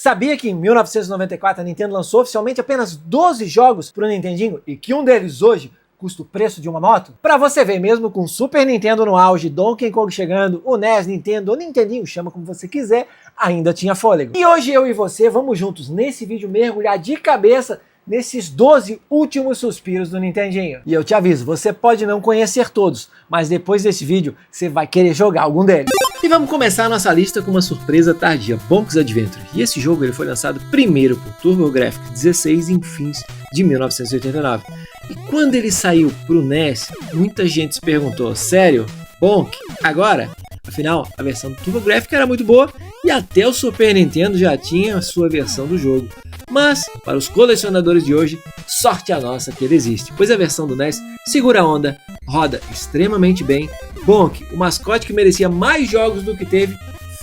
Sabia que em 1994 a Nintendo lançou oficialmente apenas 12 jogos para o Nintendinho e que um deles hoje custa o preço de uma moto? Pra você ver, mesmo com Super Nintendo no auge, Donkey Kong chegando, o NES, Nintendo ou Nintendinho, chama como você quiser, ainda tinha fôlego. E hoje eu e você vamos juntos nesse vídeo mergulhar de cabeça nesses 12 últimos suspiros do Nintendinho. E eu te aviso, você pode não conhecer todos, mas depois desse vídeo você vai querer jogar algum deles. E vamos começar a nossa lista com uma surpresa tardia, Bonk's Adventure. E esse jogo ele foi lançado primeiro por TurboGrafx 16 em fins de 1989. E quando ele saiu pro NES, muita gente se perguntou, sério, Bonk, agora? Afinal, a versão do TurboGrafx era muito boa e até o Super Nintendo já tinha a sua versão do jogo. Mas, para os colecionadores de hoje, sorte a nossa que ele existe, pois a versão do NES segura a onda, roda extremamente bem. Bonk, o mascote que merecia mais jogos do que teve,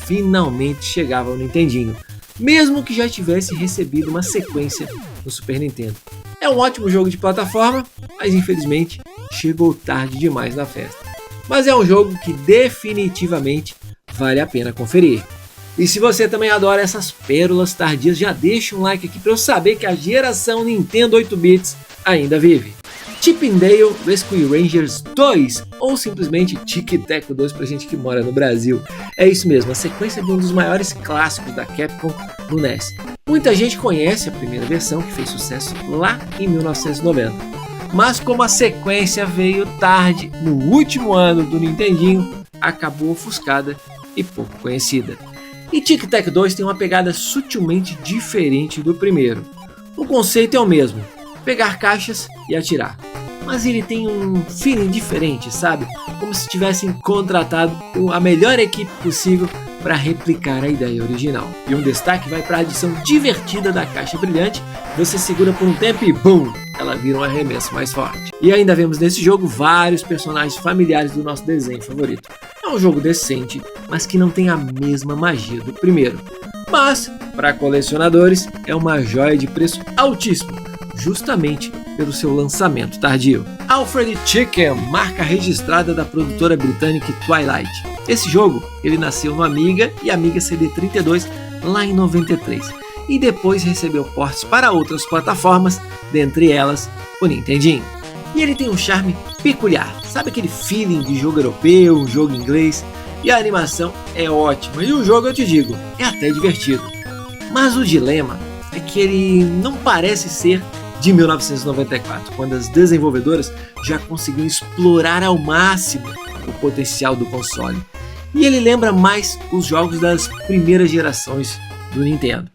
finalmente chegava ao Nintendinho, mesmo que já tivesse recebido uma sequência no Super Nintendo. É um ótimo jogo de plataforma, mas infelizmente chegou tarde demais na festa. Mas é um jogo que definitivamente vale a pena conferir. E se você também adora essas pérolas tardias, já deixa um like aqui para eu saber que a geração Nintendo 8 bits ainda vive. Chip 'n Dale Rescue Rangers 2, ou simplesmente Tic Tac 2 pra gente que mora no Brasil. É isso mesmo, a sequência de um dos maiores clássicos da Capcom no NES. Muita gente conhece a primeira versão, que fez sucesso lá em 1990. Mas como a sequência veio tarde, no último ano do Nintendinho, acabou ofuscada e pouco conhecida. E Tic Tac 2 tem uma pegada sutilmente diferente do primeiro. O conceito é o mesmo, pegar caixas e atirar. Mas ele tem um feeling diferente, sabe? Como se tivessem contratado a melhor equipe possível para replicar a ideia original. E um destaque vai para a adição divertida da caixa brilhante, você segura por um tempo e BUM! Ela vira um arremesso mais forte. E ainda vemos nesse jogo vários personagens familiares do nosso desenho favorito. É um jogo decente, mas que não tem a mesma magia do primeiro. Mas, para colecionadores, é uma joia de preço altíssimo, justamente pelo seu lançamento tardio. Alfred Chicken, marca registrada da produtora britânica Twilight. Esse jogo, ele nasceu no Amiga e Amiga CD32 lá em 93. E depois recebeu portes para outras plataformas, dentre elas o Nintendinho. E ele tem um charme peculiar, sabe aquele feeling de jogo europeu, um jogo inglês? E a animação é ótima, e o jogo eu te digo, é até divertido. Mas o dilema é que ele não parece ser de 1994, quando as desenvolvedoras já conseguiram explorar ao máximo o potencial do console. E ele lembra mais os jogos das primeiras gerações do Nintendo.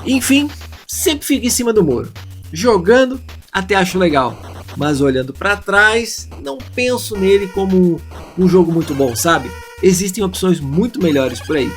Enfim, sempre fica em cima do muro. Jogando, até acho legal, mas olhando para trás, não penso nele como um jogo muito bom, sabe? Existem opções muito melhores por aí.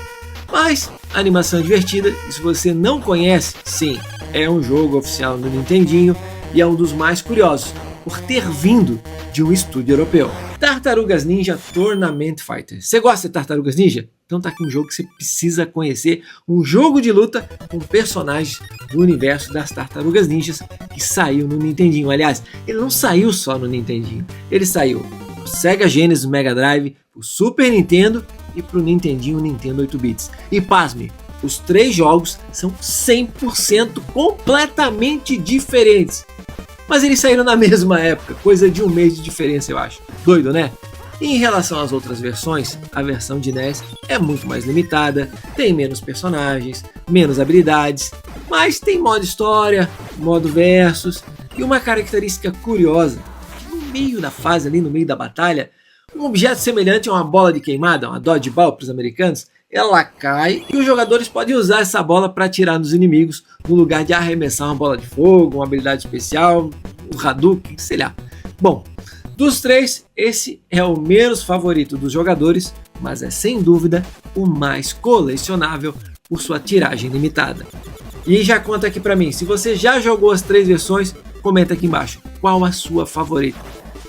Mas a animação é divertida e se você não conhece, sim, é um jogo oficial do Nintendinho e é um dos mais curiosos, por ter vindo de um estúdio europeu. Tartarugas Ninja Tournament Fighter. Você gosta de Tartarugas Ninja? Então tá aqui um jogo que você precisa conhecer, um jogo de luta com personagens do universo das Tartarugas Ninjas que saiu no Nintendinho. Aliás, ele não saiu só no Nintendinho, ele saiu no Sega Genesis Mega Drive, o Super Nintendo e pro Nintendinho Nintendo 8 bits. E pasme, os 3 jogos são 100% completamente diferentes. Mas eles saíram na mesma época, coisa de um mês de diferença, eu acho. Doido, né? E em relação às outras versões, a versão de NES é muito mais limitada, tem menos personagens, menos habilidades, mas tem modo história, modo versus e uma característica curiosa, que no meio da fase, ali no meio da batalha, um objeto semelhante a uma bola de queimada, uma dodgeball para os americanos, ela cai e os jogadores podem usar essa bola para atirar nos inimigos no lugar de arremessar uma bola de fogo, uma habilidade especial, um Hadouken, sei lá. Bom, dos 3, esse é o menos favorito dos jogadores, mas é sem dúvida o mais colecionável por sua tiragem limitada. E já conta aqui para mim, se você já jogou as 3 versões, comenta aqui embaixo qual a sua favorita.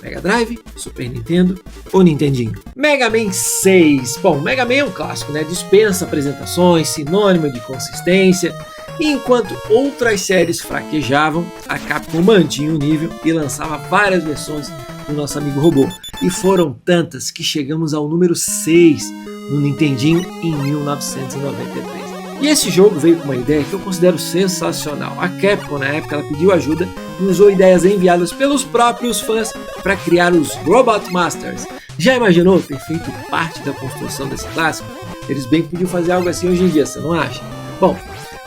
Mega Drive, Super Nintendo ou Nintendinho? Mega Man 6. Bom, Mega Man é um clássico, né? Dispensa apresentações, sinônimo de consistência. E enquanto outras séries fraquejavam, a Capcom mantinha o nível e lançava várias versões do nosso amigo robô. E foram tantas que chegamos ao número 6 no Nintendinho em 1993. E esse jogo veio com uma ideia que eu considero sensacional. A Capcom, na época, ela pediu ajuda e usou ideias enviadas pelos próprios fãs para criar os Robot Masters. Já imaginou ter feito parte da construção desse clássico? Eles bem podiam fazer algo assim hoje em dia, você não acha? Bom,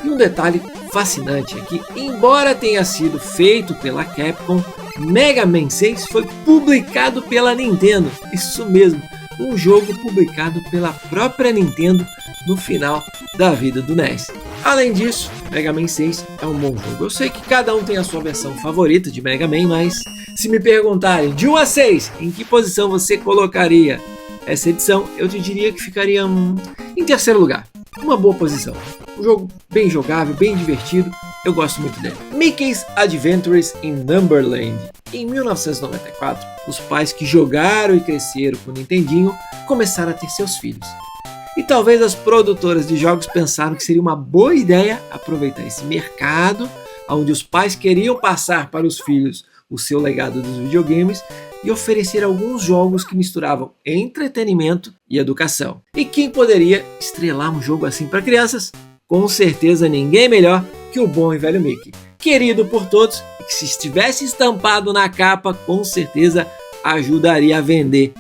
e um detalhe fascinante é que, embora tenha sido feito pela Capcom, Mega Man 6 foi publicado pela Nintendo. Isso mesmo, um jogo publicado pela própria Nintendo no final da vida do NES. Além disso, Mega Man 6 é um bom jogo. Eu sei que cada um tem a sua versão favorita de Mega Man, mas se me perguntarem de 1 a 6, em que posição você colocaria essa edição, eu te diria que ficaria em terceiro lugar. Uma boa posição. Um jogo bem jogável, bem divertido, eu gosto muito dele. Mickey's Adventures in Numberland. Em 1994, os pais que jogaram e cresceram com o Nintendinho começaram a ter seus filhos. E talvez as produtoras de jogos pensaram que seria uma boa ideia aproveitar esse mercado, onde os pais queriam passar para os filhos o seu legado dos videogames e oferecer alguns jogos que misturavam entretenimento e educação. E quem poderia estrelar um jogo assim para crianças? Com certeza ninguém melhor que o bom e velho Mickey. Querido por todos, e que se estivesse estampado na capa, com certeza ajudaria a vender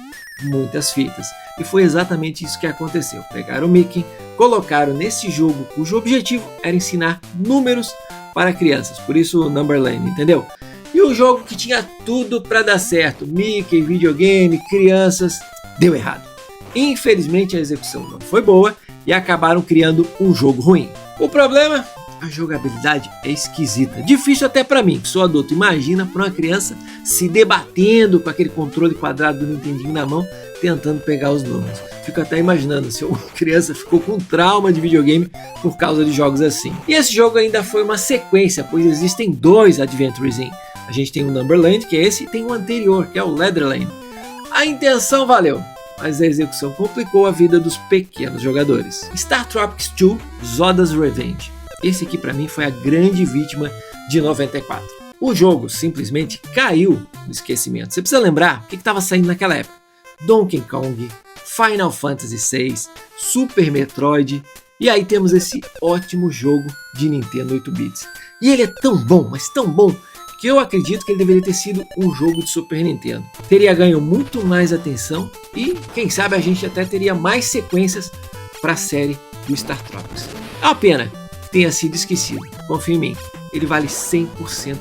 muitas fitas. E foi exatamente isso que aconteceu. Pegaram o Mickey, colocaram nesse jogo cujo objetivo era ensinar números para crianças. Por isso Numberland, entendeu? E o jogo que tinha tudo para dar certo, Mickey, videogame, crianças, deu errado. Infelizmente a execução não foi boa e acabaram criando um jogo ruim. O problema? A jogabilidade é esquisita, difícil até para mim, que sou adulto. Imagina para uma criança se debatendo com aquele controle quadrado do Nintendinho na mão, tentando pegar os números. Fico até imaginando se uma criança ficou com trauma de videogame por causa de jogos assim. E esse jogo ainda foi uma sequência, pois existem 2 Adventures in. A gente tem o Numberland, que é esse, e tem o anterior, que é o Leatherland. A intenção valeu, mas a execução complicou a vida dos pequenos jogadores. Star Tropics 2 Zoda's Revenge. Esse aqui para mim foi a grande vítima de 94. O jogo simplesmente caiu no esquecimento. Você precisa lembrar o que estava saindo naquela época. Donkey Kong, Final Fantasy VI, Super Metroid, e aí temos esse ótimo jogo de Nintendo 8 bits. E ele é tão bom, mas tão bom, que eu acredito que ele deveria ter sido um jogo de Super Nintendo. Teria ganho muito mais atenção e, quem sabe, a gente até teria mais sequências para a série do Star Tropics. É uma pena que tenha sido esquecido, confia em mim, ele vale 100%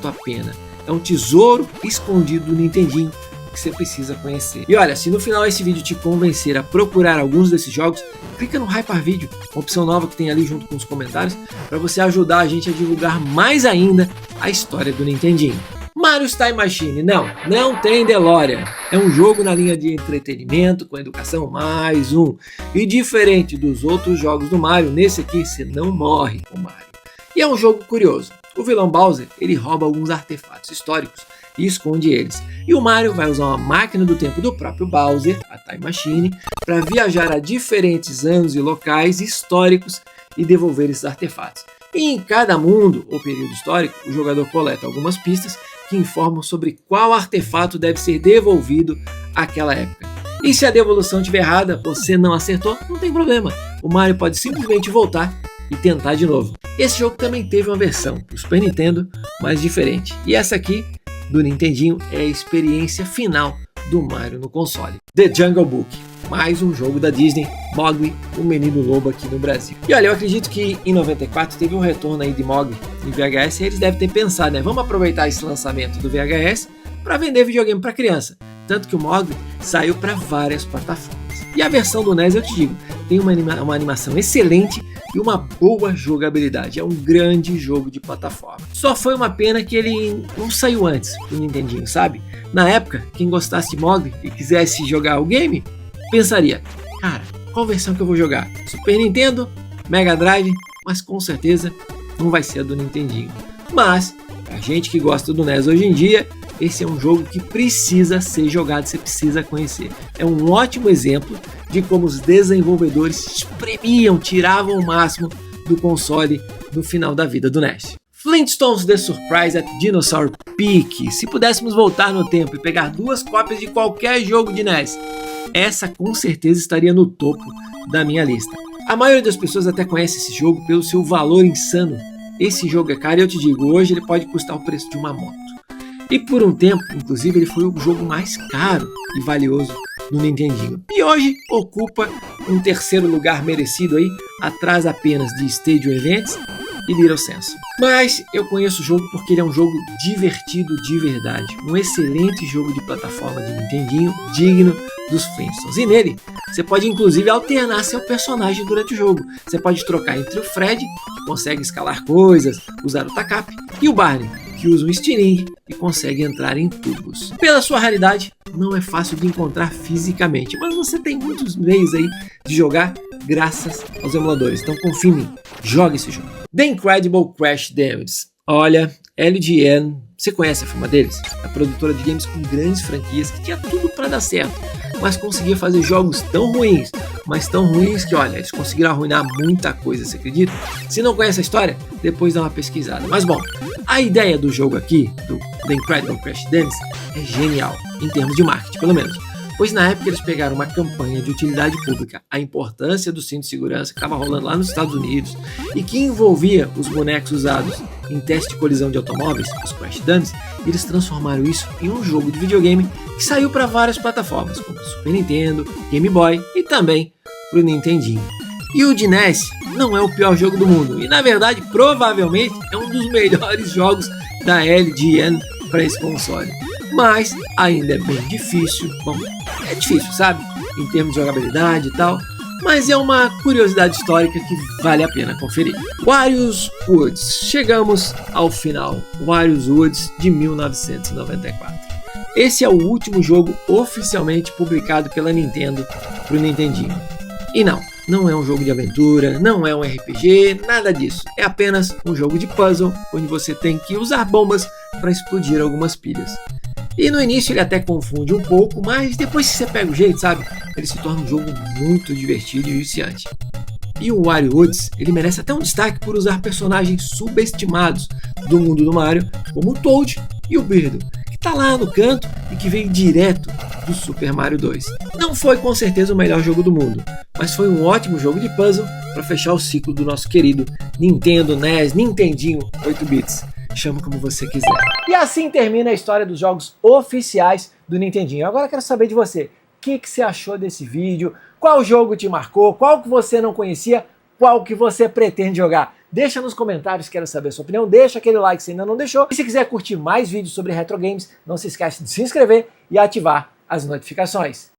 a pena. É um tesouro escondido do Nintendinho que você precisa conhecer. E olha, se no final esse vídeo te convencer a procurar alguns desses jogos, clica no Hyper Video, uma opção nova que tem ali junto com os comentários, para você ajudar a gente a divulgar mais ainda a história do Nintendinho. Mario's Time Machine, não tem DeLorean. É um jogo na linha de entretenimento, com educação mais um. E diferente dos outros jogos do Mario, nesse aqui você não morre com o Mario. E é um jogo curioso. O vilão Bowser, ele rouba alguns artefatos históricos e esconde eles. E o Mario vai usar uma máquina do tempo do próprio Bowser, a Time Machine, para viajar a diferentes anos e locais históricos e devolver esses artefatos. E em cada mundo ou período histórico, o jogador coleta algumas pistas que informam sobre qual artefato deve ser devolvido àquela época. E se a devolução estiver errada, você não acertou, não tem problema. O Mario pode simplesmente voltar e tentar de novo. Esse jogo também teve uma versão para o Super Nintendo, mais diferente. E essa aqui, do Nintendinho, é a experiência final do Mario no console. The Jungle Book, mais um jogo da Disney, Mowgli, o Menino Lobo aqui no Brasil. E olha, eu acredito que em 94 teve um retorno aí de Mowgli em VHS e eles devem ter pensado, né? Vamos aproveitar esse lançamento do VHS para vender videogame para criança. Tanto que o Mowgli saiu para várias plataformas. E a versão do NES, eu te digo, tem uma animação excelente e uma boa jogabilidade. É um grande jogo de plataforma. Só foi uma pena que ele não saiu antes do Nintendinho, sabe? Na época, quem gostasse de Mowgli e quisesse jogar o game, pensaria, cara, qual versão que eu vou jogar? Super Nintendo, Mega Drive, mas com certeza não vai ser a do Nintendinho. Mas, a gente que gosta do NES hoje em dia, esse é um jogo que precisa ser jogado, você precisa conhecer. É um ótimo exemplo de como os desenvolvedores espremiam, tiravam o máximo do console no final da vida do NES. Flintstones The Surprise at Dinosaur Peak. Se pudéssemos voltar no tempo e pegar 2 cópias de qualquer jogo de NES, essa com certeza estaria no topo da minha lista. A maioria das pessoas até conhece esse jogo pelo seu valor insano. Esse jogo é caro e eu te digo, hoje ele pode custar o preço de uma moto. E por um tempo, inclusive, ele foi o jogo mais caro e valioso no Nintendinho. E hoje ocupa um terceiro lugar merecido aí, atrás apenas de Stadium Events e Little Sense. Mas eu conheço o jogo porque ele é um jogo divertido de verdade. Um excelente jogo de plataforma de Nintendinho, digno dos Flintstones. E nele, você pode inclusive alternar seu personagem durante o jogo. Você pode trocar entre o Fred, que consegue escalar coisas, usar o Takap, e o Barney, que usa um estilingue e consegue entrar em tubos. Pela sua raridade, não é fácil de encontrar fisicamente, mas você tem muitos meios aí de jogar graças aos emuladores. Então confie em mim, jogue esse jogo. The Incredible Crash Damage. Olha, LGN, você conhece a firma deles? A produtora de games com grandes franquias que tinha tudo para dar certo, mas conseguia fazer jogos tão ruins, mas tão ruins que, olha, eles conseguiram arruinar muita coisa, você acredita? Se não conhece a história, depois dá uma pesquisada. Mas bom, a ideia do jogo aqui, do The Incredible Crash Damage, é genial, em termos de marketing, pelo menos. Pois na época eles pegaram uma campanha de utilidade pública, a importância do cinto de segurança que estava rolando lá nos Estados Unidos e que envolvia os bonecos usados em teste de colisão de automóveis, os Crash Dummies, e eles transformaram isso em um jogo de videogame que saiu para várias plataformas, como Super Nintendo, Game Boy e também para o Nintendinho. E o de NES não é o pior jogo do mundo, e na verdade provavelmente é um dos melhores jogos da LGN para esse console. Mas ainda é bem difícil, bom, é difícil, sabe, em termos de jogabilidade e tal, mas é uma curiosidade histórica que vale a pena conferir. Wario's Woods, chegamos ao final, Wario's Woods de 1994. Esse é o último jogo oficialmente publicado pela Nintendo para o Nintendinho. E não é um jogo de aventura, não é um RPG, nada disso. É apenas um jogo de puzzle, onde você tem que usar bombas para explodir algumas pilhas. E no início ele até confunde um pouco, mas depois que você pega o jeito, sabe, ele se torna um jogo muito divertido e viciante. E o Wario Woods, ele merece até um destaque por usar personagens subestimados do mundo do Mario, como o Toad e o Birdo, que tá lá no canto e que veio direto do Super Mario 2. Não foi com certeza o melhor jogo do mundo, mas foi um ótimo jogo de puzzle para fechar o ciclo do nosso querido Nintendo NES, Nintendinho 8 bits. Chama como você quiser. E assim termina a história dos jogos oficiais do Nintendinho. Agora eu quero saber de você. O que você achou desse vídeo? Qual jogo te marcou? Qual que você não conhecia? Qual que você pretende jogar? Deixa nos comentários, quero saber a sua opinião. Deixa aquele like se ainda não deixou. E se quiser curtir mais vídeos sobre retro games, não se esqueça de se inscrever e ativar as notificações.